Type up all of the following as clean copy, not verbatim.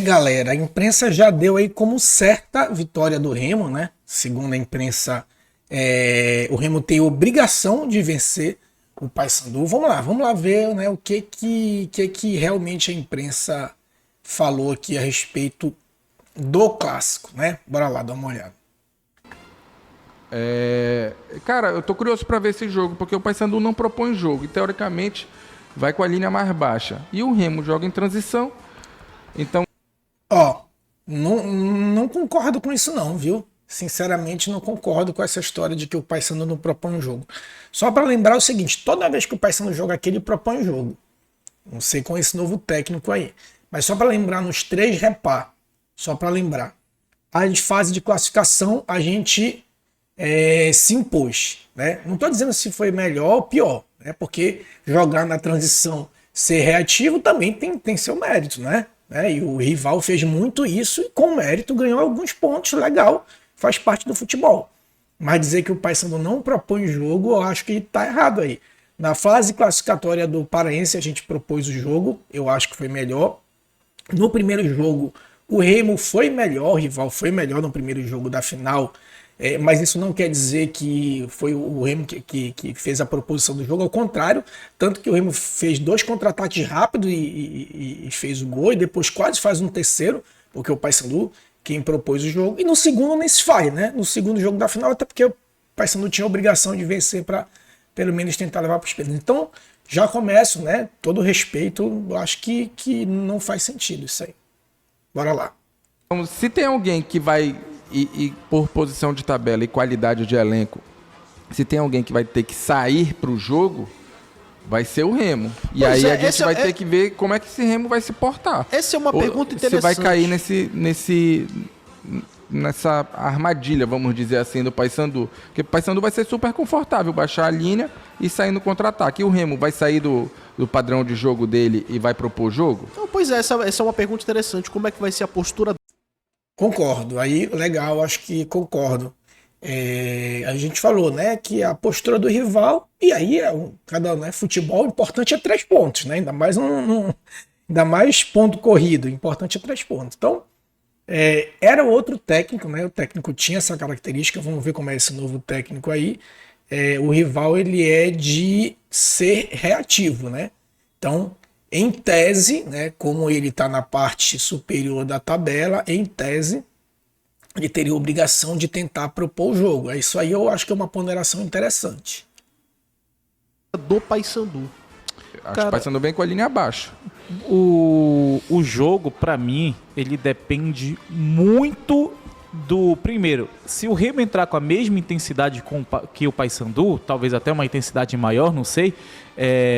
Galera, a imprensa já deu aí como certa vitória do Remo, né? Segundo a imprensa, o Remo tem obrigação de vencer o Paysandu. Vamos lá ver, né, o que realmente a imprensa falou aqui a respeito do clássico, né? Bora lá, dar uma olhada. Cara, eu tô curioso pra ver esse jogo, porque o Paysandu não propõe jogo e teoricamente vai com a linha mais baixa. E o Remo joga em transição, então Ó, não concordo com isso não, viu? Sinceramente, não concordo com essa história de que o Paysandu não propõe um jogo. Só para lembrar o seguinte, toda vez que o Paysandu joga aqui, ele propõe um jogo. Não sei com esse novo técnico aí. Mas só para lembrar, nos três repá, só para lembrar. A fase de classificação, a gente se impôs, né? Não estou dizendo se foi melhor ou pior, né? Porque jogar na transição, ser reativo também tem seu mérito, né? E o rival fez muito isso e com mérito ganhou alguns pontos, legal, faz parte do futebol. Mas dizer que o Paysandu não propõe jogo, eu acho que está errado aí. Na fase classificatória do Paraense a gente propôs o jogo, eu acho que foi melhor. No primeiro jogo o Remo foi melhor, o rival foi melhor no primeiro jogo da final. Mas isso não quer dizer que foi o Remo que fez a proposição do jogo, ao contrário, tanto que o Remo fez dois contra-ataques rápidos e fez o gol, e depois quase faz um terceiro, porque o Paysandu quem propôs o jogo, e no segundo nem se faz, né? No segundo jogo da final, até porque o Paysandu tinha a obrigação de vencer para pelo menos tentar levar para os pênaltis. Então, já começo, né? Todo respeito, eu acho que não faz sentido isso aí. Bora lá. se tem alguém que vai e por posição de tabela e qualidade de elenco, se tem alguém que vai ter que sair pro jogo, vai ser o Remo. E Pois aí é, a gente essa vai é- ter que ver como é que esse Remo vai se portar. Essa é uma Ou pergunta se vai interessante. cair nessa armadilha, vamos dizer assim, do Paysandu. Porque o Paysandu vai ser super confortável, baixar a linha e sair no contra-ataque. E o Remo vai sair do padrão de jogo dele e vai propor jogo? Então, pois é, essa é uma pergunta interessante. Como é que vai ser a postura? Concordo, aí legal, acho que concordo. A gente falou, né, que a postura do rival, e aí cada né, futebol, o importante é 3 pontos, né? Ainda mais ponto corrido, o importante é 3 pontos. Então, era outro técnico, né? O técnico tinha essa característica, vamos ver como é esse novo técnico aí. O rival ele é de ser reativo, né? Então, em tese, né, como ele está na parte superior da tabela, em tese, ele teria a obrigação de tentar propor o jogo. Isso aí eu acho que é uma ponderação interessante. Do Paysandu. Acho que Cara, o Paysandu vem com a linha abaixo. o jogo, pra mim, ele depende muito do... Primeiro, se o Remo entrar com a mesma intensidade que o Paysandu, talvez até uma intensidade maior, não sei,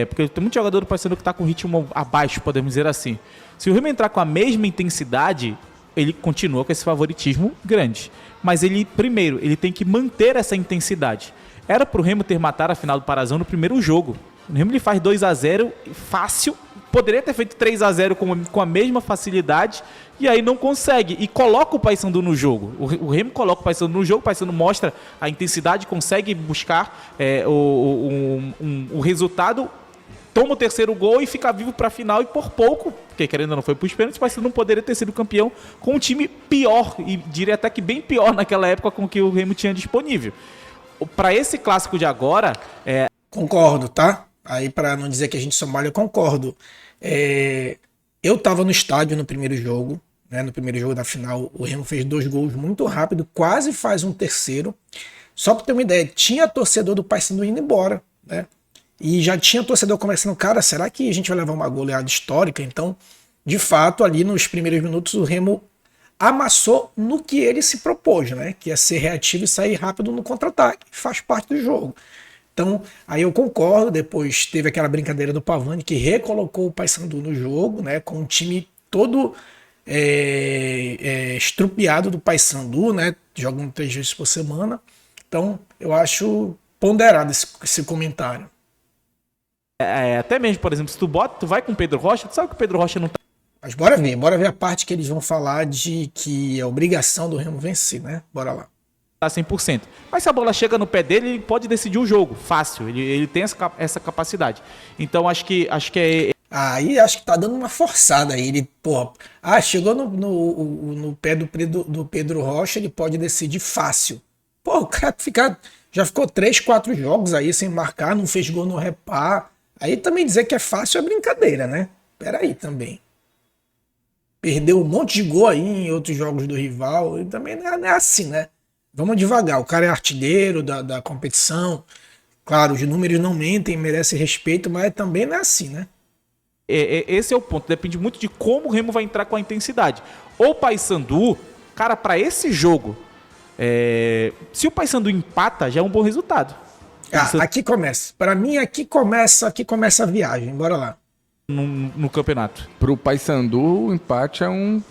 porque tem muito jogador do Paysandu que tá com ritmo abaixo, podemos dizer assim. Se o Remo entrar com a mesma intensidade, ele continua com esse favoritismo grande. Mas ele, primeiro, ele tem que manter essa intensidade. Era pro Remo ter matado a final do Parazão no primeiro jogo. O Remo ele faz 2-0 fácil, poderia ter feito 3-0 com a mesma facilidade, e aí não consegue. E coloca o Paysandu no jogo. O Remo coloca o Paysandu no jogo, o Paysandu mostra a intensidade, consegue buscar o resultado, toma o terceiro gol e fica vivo para a final, e por pouco, porque querendo ou não foi para os pênaltis, o Paysandu não poderia ter sido campeão com um time pior, e diria até que bem pior naquela época com o que o Remo tinha disponível. Para esse clássico de agora, Concordo, tá? Aí para não dizer que a gente só malha, eu concordo. Eu estava no estádio no primeiro jogo, né? No primeiro jogo da final, o Remo fez 2 gols muito rápido, quase faz um terceiro. Só para ter uma ideia, tinha torcedor do Paysandu indo embora, né? E já tinha torcedor conversando, cara, será que a gente vai levar uma goleada histórica? Então, de fato, ali nos primeiros minutos, o Remo amassou no que ele se propôs, né? Que é ser reativo e sair rápido no contra-ataque. Faz parte do jogo. Então, aí eu concordo. Depois teve aquela brincadeira do Pavani, que recolocou o Paysandu no jogo, né? Com o time todo estrupiado do Paysandu, né? Jogando 3 vezes por semana. Então, eu acho ponderado esse comentário. até mesmo, por exemplo, se tu vai com o Pedro Rocha, tu sabe que o Pedro Rocha não Mas bora ver a parte que eles vão falar de que é obrigação do Remo vencer, né? Bora lá. tá 100%. Mas se a bola chega no pé dele, ele pode decidir o jogo, fácil. Ele tem essa capacidade. Então acho que Aí acho que tá dando uma forçada aí. Ele, pô, chegou no pé do Pedro Rocha, ele pode decidir fácil. Pô, o cara já ficou 3, 4 jogos aí sem marcar, não fez gol no Repá. Aí também dizer que é fácil é brincadeira, né? Peraí também. Perdeu um monte de gol aí em outros jogos do rival. E também não é assim, né? Vamos devagar. O cara é artilheiro da competição. Claro, os números não mentem, merece respeito, mas também não é assim, né? Esse é o ponto. Depende muito de como o Remo vai entrar com a intensidade. O Paysandu, cara, para esse jogo, se o Paysandu empata, já é um bom resultado. Aqui começa. Para mim, aqui começa a viagem. Bora lá. No campeonato. Pro Paysandu, o empate é um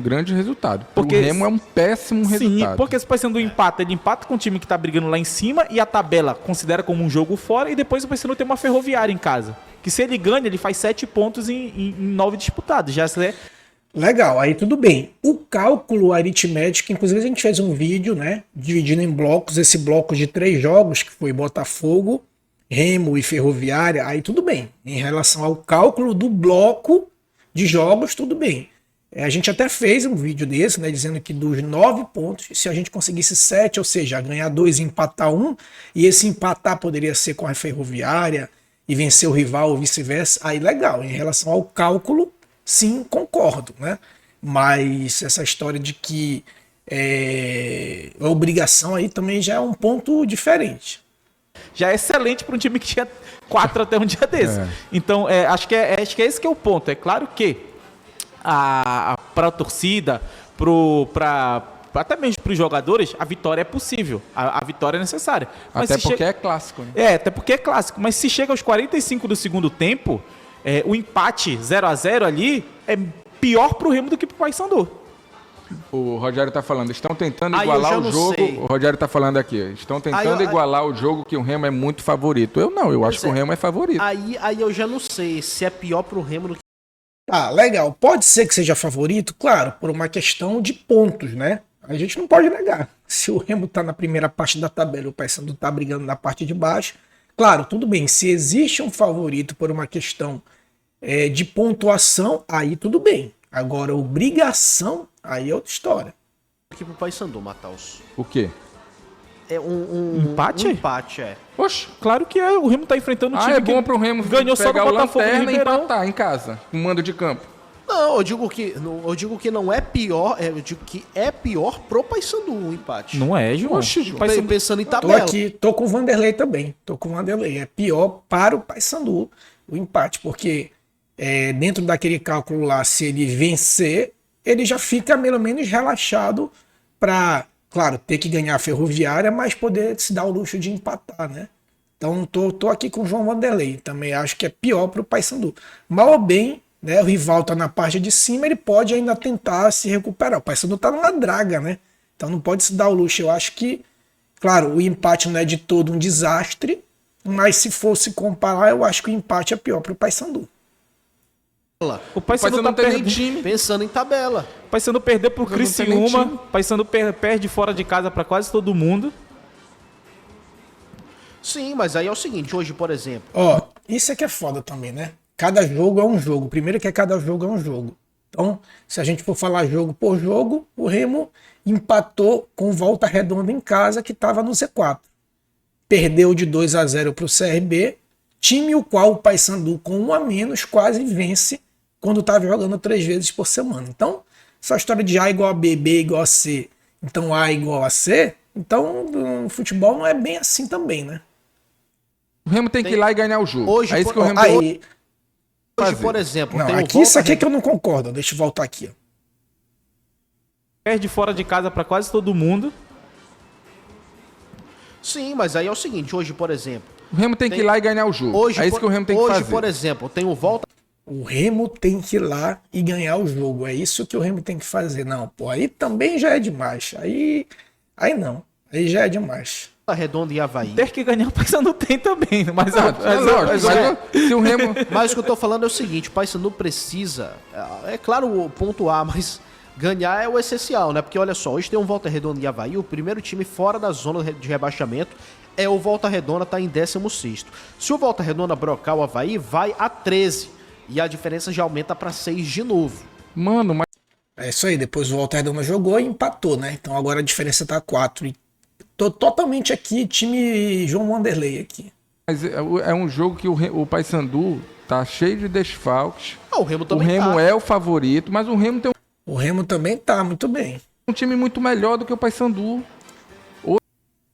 grande resultado. Porque o Remo é um péssimo resultado. Sim, porque se o Paysandu empata, ele empata com o time que tá brigando lá em cima e a tabela considera como um jogo fora e depois o Paysandu tem uma Ferroviária em casa. Que se ele ganha, ele faz 7 pontos em 9 disputados. Já é... Legal, aí tudo bem. O cálculo aritmético, inclusive a gente fez um vídeo, né? Dividindo em blocos, esse bloco de 3 jogos, que foi Botafogo, Remo e Ferroviária, aí tudo bem. Em relação ao cálculo do bloco de jogos, tudo bem. A gente até fez um vídeo desse, né, dizendo que dos 9 pontos, se a gente conseguisse 7, ou seja, ganhar 2 e empatar 1, e esse empatar poderia ser com a Ferroviária e vencer o rival ou vice-versa, aí legal. Em relação ao cálculo, sim, concordo, né? Mas essa história de que a obrigação aí também já é um ponto diferente. Já é excelente para um time que tinha 4 até um dia desse. Então, acho que é esse que é o ponto. É claro que para a torcida, até mesmo para os jogadores, a vitória é possível. A vitória é necessária. Mas até porque é clássico, né? Até porque é clássico. Mas se chega aos 45 do segundo tempo, o empate 0-0 ali é pior para o Remo do que para o Paysandu. O Rogério tá falando, estão tentando igualar o jogo. Sei. O Rogério tá falando aqui, estão tentando igualar o jogo que o Remo é muito favorito. Eu acho que o Remo é favorito. Aí eu já não sei se é pior pro Remo do que... Legal. Pode ser que seja favorito, claro, por uma questão de pontos, né? A gente não pode negar. Se o Remo tá na primeira parte da tabela, o Paysandu tá brigando na parte de baixo, claro, tudo bem. Se existe um favorito por uma questão de pontuação, aí tudo bem. Agora, obrigação, aí é outra história. Aqui pro Paysandu, Mataus. O quê? É um empate? Um empate, Oxe, Claro que é. O Remo tá enfrentando um time é bom pro Remo ganhou só do pegar o Botafogo do Lanterna e Ribeirão. empatar em casa, com mando de campo. Não, eu digo que não é pior, eu digo que é pior pro Paysandu o empate. Não é, João. Oxe, João. Paysandu- Pensando em Tô tabela. aqui, tô com o Vanderlei também. Tô com o Vanderlei. É pior para o Paysandu o empate, porque dentro daquele cálculo lá, se ele vencer, ele já fica pelo menos relaxado para, claro, ter que ganhar a Ferroviária, mas poder se dar o luxo de empatar, né? Então tô aqui com o João Vanderlei. Também acho que é pior para o Paysandu. Mal ou bem, né? O rival tá na parte de cima, ele pode ainda tentar se recuperar. O Paysandu tá numa draga, né? Então não pode se dar o luxo. Eu acho que, claro, o empate não é de todo um desastre, mas se fosse comparar, eu acho que o empate é pior para o Paysandu. O Paysandu tá não tem nem perdendo. time. Pensando em tabela. O Paysandu perdeu pro Não tem nem Criciúma. time. O Paysandu perde fora de casa pra quase todo mundo. Sim, mas aí é o seguinte, hoje, por exemplo, Ó, isso é que é foda também, né? Cada jogo é um jogo. Primeiro que cada jogo é um jogo. Então, se a gente for falar jogo por jogo, o Remo empatou com Volta Redonda em casa, que estava no Z4. Perdeu de 2-0 para o CRB, time o qual o Paysandu, com 1 a menos, quase vence quando estava jogando 3 vezes por semana. Então, essa história de A igual a B, B igual a C, então A igual a C, então o futebol não é bem assim também, né? O Remo tem que ir lá e ganhar o jogo. Hoje, É isso que o Remo Aí, hoje, fazer. por exemplo, não, tem o aqui isso Volta aqui é que eu não concordo. Deixa eu voltar aqui, ó. Perde fora de casa pra quase todo mundo. Sim, mas aí é o seguinte, hoje, por exemplo, O Remo tem que ir lá e ganhar o jogo. hoje, É isso que o Remo tem que hoje, fazer. por exemplo, tem o Volta O Remo tem que ir lá e ganhar o jogo. É isso que o Remo tem que fazer. Não, pô, aí também já é demais. Aí não. Aí já é demais. Redonda e Avaí. Ter que ganhar o Paysandu tem também. Mas É lógico, mas se o Remo... Mas o que eu tô falando é o seguinte, o Paysandu precisa, é claro, pontuar, mas ganhar é o essencial, né? Porque olha só, hoje tem um Volta Redonda e Avaí, o primeiro time fora da zona de rebaixamento é o Volta Redonda, tá em 16º. Se o Volta Redonda brocar o Avaí, vai a 13. E a diferença já aumenta para 6 de novo. Mano, mas É isso aí, depois o Walter Dama jogou e empatou, né? Então agora a diferença tá 4. E tô totalmente aqui, time João Wanderlei aqui. é um jogo que o Paysandu tá cheio de desfalques. O Remo O também Remo tá. é o favorito, mas o Remo tem O Remo também tá muito bem. um time muito melhor do que o Paysandu.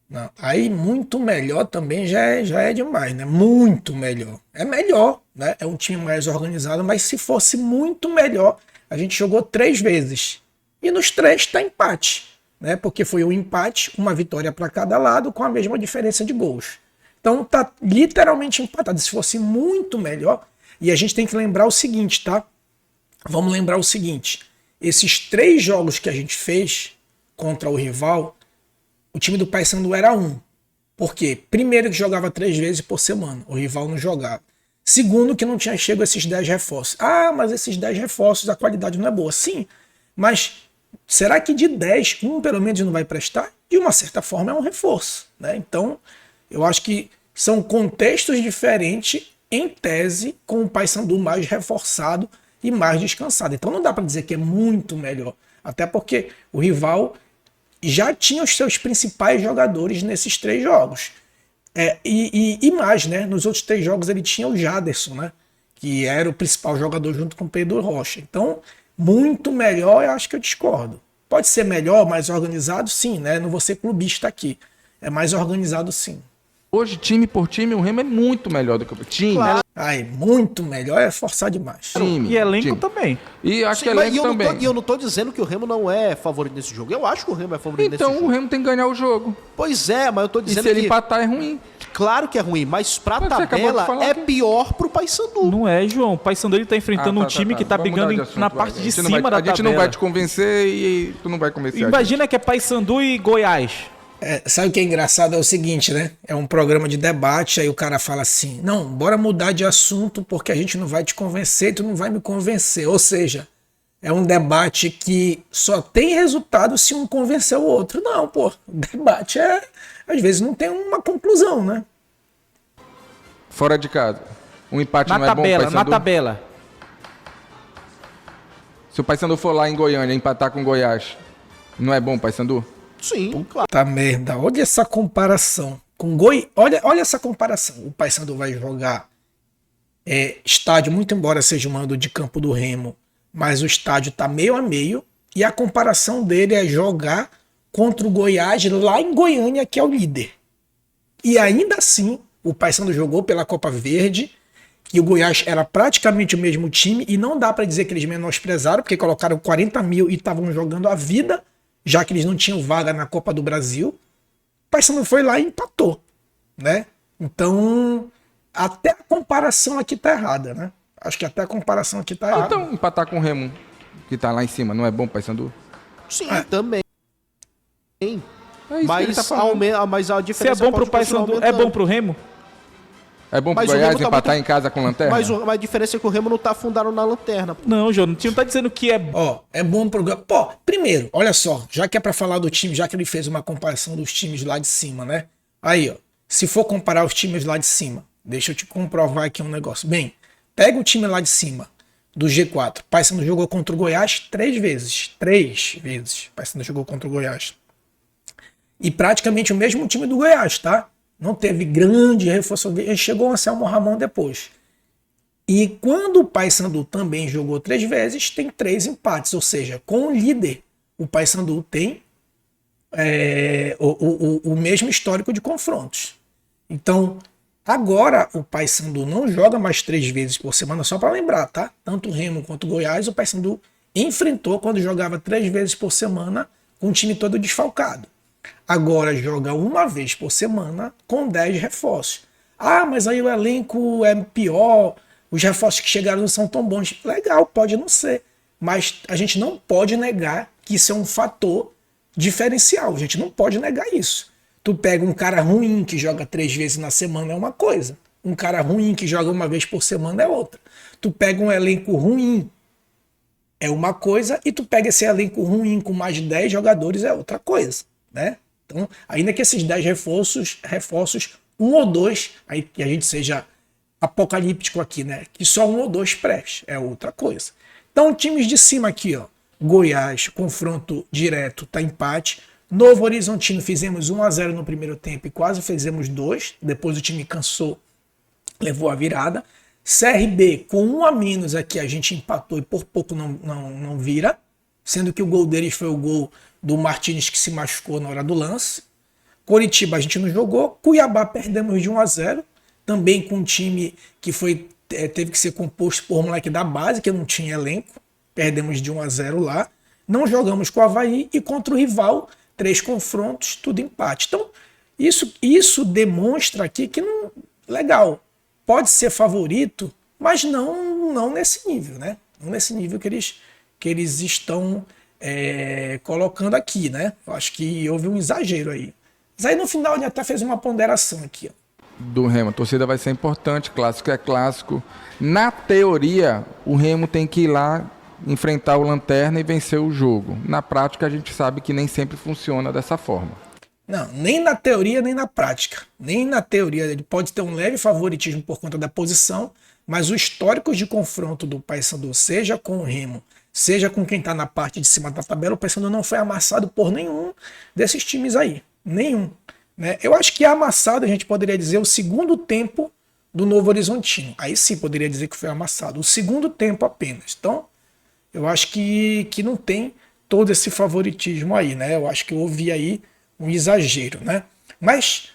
Não, aí muito melhor também já é demais, né? Muito melhor. É melhor, né? É um time mais organizado, mas se fosse muito melhor, a gente jogou 3 vezes. E nos 3 tá empate, né? Porque foi um empate, uma vitória para cada lado, com a mesma diferença de gols. Então tá literalmente empatado. Se fosse muito melhor, e a gente tem que lembrar o seguinte, tá? Vamos lembrar o seguinte: esses 3 jogos que a gente fez contra o rival, o time do Paysandu era 1. Por quê? Primeiro, que jogava 3 vezes por semana. O rival não jogava. Segundo, que não tinha chego esses 10 reforços. Ah, mas esses 10 reforços, a qualidade não é boa. Sim, mas será que de 10, um pelo menos não vai prestar? De uma certa forma é um reforço, né? Então, eu acho que são contextos diferentes, em tese, com o Paysandu mais reforçado e mais descansado. Então não dá para dizer que é muito melhor. Até porque o rival já tinha os seus principais jogadores nesses 3 jogos. E mais, né? Nos outros 3 jogos ele tinha o Jaderson, né? Que era o principal jogador junto com o Pedro Rocha. Então, muito melhor, eu acho que eu discordo. Pode ser melhor, mais organizado, sim, né? Não vou ser clubista aqui. É mais organizado, sim. Hoje, time por time, o Remo é muito melhor do que o time. Claro. Aí, muito melhor é forçar demais. Time, E elenco time. também. E acho que Sim, mas elenco também. E eu não tô dizendo que o Remo não é favorito nesse jogo. Eu acho que o Remo é favorito nesse Então jogo. o Remo tem que ganhar o jogo. Pois é, mas eu tô E dizendo se ele que... empatar é ruim. Claro que é ruim, mas pra Mas você acabou de tabela falar é que- pior pro Paysandu. Não é, João. O Paysandu ele tá enfrentando um time que tá Vamos brigando mudar de assunto, na vai. parte de A gente não cima vai- da A gente tabela. não vai te convencer e tu não vai convencer a gente. Imagina que é Paysandu e Goiás. Sabe o que é engraçado? É o seguinte, né? É um programa de debate, aí o cara fala assim: não, bora mudar de assunto porque a gente não vai te convencer, tu não vai me convencer. Ou seja, é um debate que só tem resultado se um convencer o outro. Não, pô, o debate às vezes não tem uma conclusão, né? Fora de casa. Um empate Na não é bom pro tabela, na Paysandu? tabela. Se o Paysandu for lá em Goiânia empatar com Goiás, não é bom o Paysandu? Sim, claro. Tá merda, olha essa comparação. Olha essa comparação. O Paysandu vai jogar estádio, muito embora seja um mando de campo do Remo, mas o estádio tá meio a meio. E a comparação dele é jogar contra o Goiás lá em Goiânia, que é o líder. E ainda assim, o Paysandu jogou pela Copa Verde, que o Goiás era praticamente o mesmo time, e não dá para dizer que eles menosprezaram, porque colocaram 40 mil e estavam jogando a vida, já que eles não tinham vaga na Copa do Brasil. O Paysandu foi lá e empatou, né? Então, até a comparação aqui tá errada, né? Acho que até a comparação aqui tá errada. Então empatar com o Remo, que tá lá em cima, não é bom pro Paysandu? Sim, também. É isso que ele Mas, tá falando. mas a Se é diferença bom pro pode continuar Paysandu, é aumentando. bom pro Remo? É bom pro Mas o Goiás Remo tá empatar muito- em casa com lanterna? Mas a diferença é que o Remo não tá afundado na lanterna. Pô. Não, João, o time não tá dizendo que é Ó, é bom pro... Pô, primeiro, olha só, já que é pra falar do time, já que ele fez uma comparação dos times lá de cima, né? Aí, ó, se for comparar os times lá de cima, deixa eu te comprovar aqui um negócio. Bem, pega o time lá de cima, do G4. Paysandu jogou contra o Goiás 3 vezes. 3 vezes. Paysandu jogou contra o Goiás. E praticamente o mesmo time do Goiás, tá? Não teve grande reforço. Chegou o Anselmo Ramon depois. E quando o Paysandu também jogou 3 vezes, tem 3 empates. Ou seja, com o líder, o Paysandu tem o mesmo histórico de confrontos. Então, agora o Paysandu não joga mais 3 vezes por semana, só para lembrar, tá? Tanto o Remo quanto o Goiás, o Paysandu enfrentou quando jogava 3 vezes por semana com o time todo desfalcado. Agora joga uma vez por semana com 10 reforços. Ah, mas aí o elenco é pior, os reforços que chegaram não são tão bons. Legal, pode não ser. Mas a gente não pode negar que isso é um fator diferencial. A gente não pode negar isso. Tu pega um cara ruim que joga 3 vezes na semana é uma coisa. Um cara ruim que joga uma vez por semana é outra. Tu pega um elenco ruim é uma coisa e tu pega esse elenco ruim com mais de 10 jogadores é outra coisa, né? Então, ainda que esses 10 reforços, um ou dois, aí que a gente seja apocalíptico aqui, né? Que só um ou dois preste, é outra coisa. Então, times de cima aqui, ó. Goiás, confronto direto, tá empate. Novo Horizontino, fizemos 1-0 no primeiro tempo e quase fizemos 2. Depois o time cansou, levou a virada. CRB, com 1 a menos aqui, a gente empatou e por pouco não vira. Sendo que o gol deles foi o gol do Martínez, que se machucou na hora do lance. Coritiba, a gente não jogou. Cuiabá, perdemos de 1-0. Também com um time que teve que ser composto por moleque da base, que não tinha elenco. Perdemos de 1-0 lá. Não jogamos com o Avaí e contra o rival, 3 confrontos, tudo empate. Então, isso demonstra aqui que não. Legal, pode ser favorito, mas não nesse nível, né? Não nesse nível que eles estão colocando aqui, né? Eu acho que houve um exagero aí. Mas aí no final ele até fez uma ponderação aqui, ó. Do Remo. A torcida vai ser importante, clássico é clássico. Na teoria, o Remo tem que ir lá enfrentar o Lanterna e vencer o jogo. Na prática, a gente sabe que nem sempre funciona dessa forma. Não, nem na teoria, nem na prática. Nem na teoria. Ele pode ter um leve favoritismo por conta da posição, mas o histórico de confronto do Paysandu, seja com o Remo, seja com quem está na parte de cima da tabela, o Paysandu não foi amassado por nenhum desses times aí. Nenhum. Né? Eu acho que amassado a gente poderia dizer o segundo tempo do Novo Horizontino. Aí sim poderia dizer que foi amassado. O segundo tempo apenas. Então, eu acho que não tem todo esse favoritismo aí, né? Eu acho que houve aí um exagero, né? Mas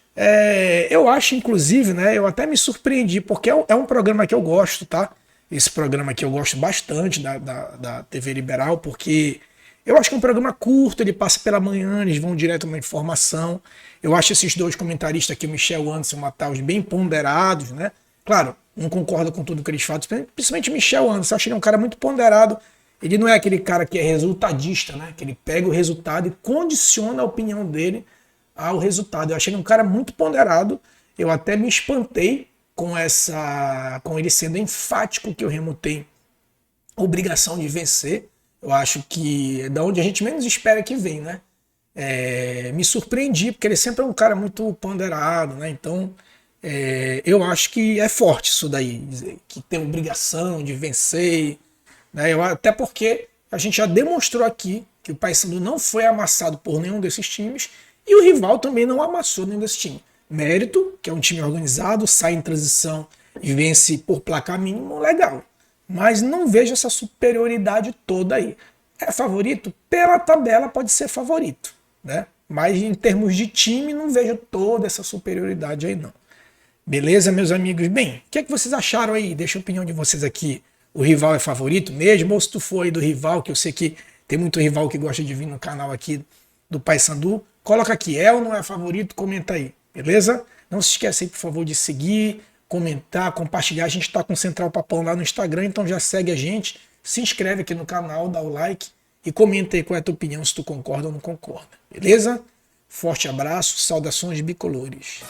eu acho, inclusive, né? Eu até me surpreendi, porque é um programa que eu gosto, tá? Esse programa aqui eu gosto bastante da TV Liberal, porque eu acho que é um programa curto, ele passa pela manhã, eles vão direto na informação. Eu acho esses dois comentaristas aqui, o Michel Anderson e o Matheus, bem ponderados, né? Claro, não concordo com tudo que eles falam, principalmente o Michel Anderson. Eu acho ele um cara muito ponderado. Ele não é aquele cara que é resultadista, né? Que ele pega o resultado e condiciona a opinião dele ao resultado. Eu achei ele um cara muito ponderado. Eu até me espantei com ele sendo enfático que o Remo tem obrigação de vencer. Eu acho que é da onde a gente menos espera que vem, né? Me surpreendi, porque ele sempre é um cara muito ponderado, né? Então, eu acho que é forte isso daí, que tem obrigação de vencer, né? Até porque a gente já demonstrou aqui que o Paysandu não foi amassado por nenhum desses times e o rival também não amassou nenhum desses times. Mérito, que é um time organizado, sai em transição e vence por placar mínimo, legal. Mas não vejo essa superioridade toda aí. É favorito? Pela tabela pode ser favorito, né? Mas em termos de time, não vejo toda essa superioridade aí, não. Beleza, meus amigos? Bem, o que vocês acharam aí? Deixa a opinião de vocês aqui. O rival é favorito mesmo? Ou se tu for aí do rival, que eu sei que tem muito rival que gosta de vir no canal aqui do Paysandu, coloca aqui, é ou não é favorito? Comenta aí, beleza? Não se esqueça aí, por favor, de seguir, comentar, compartilhar. A gente está com o Central Papão lá no Instagram, então já segue a gente, se inscreve aqui no canal, dá o like e comenta aí qual é a tua opinião, se tu concorda ou não concorda, beleza? Forte abraço, saudações bicolores.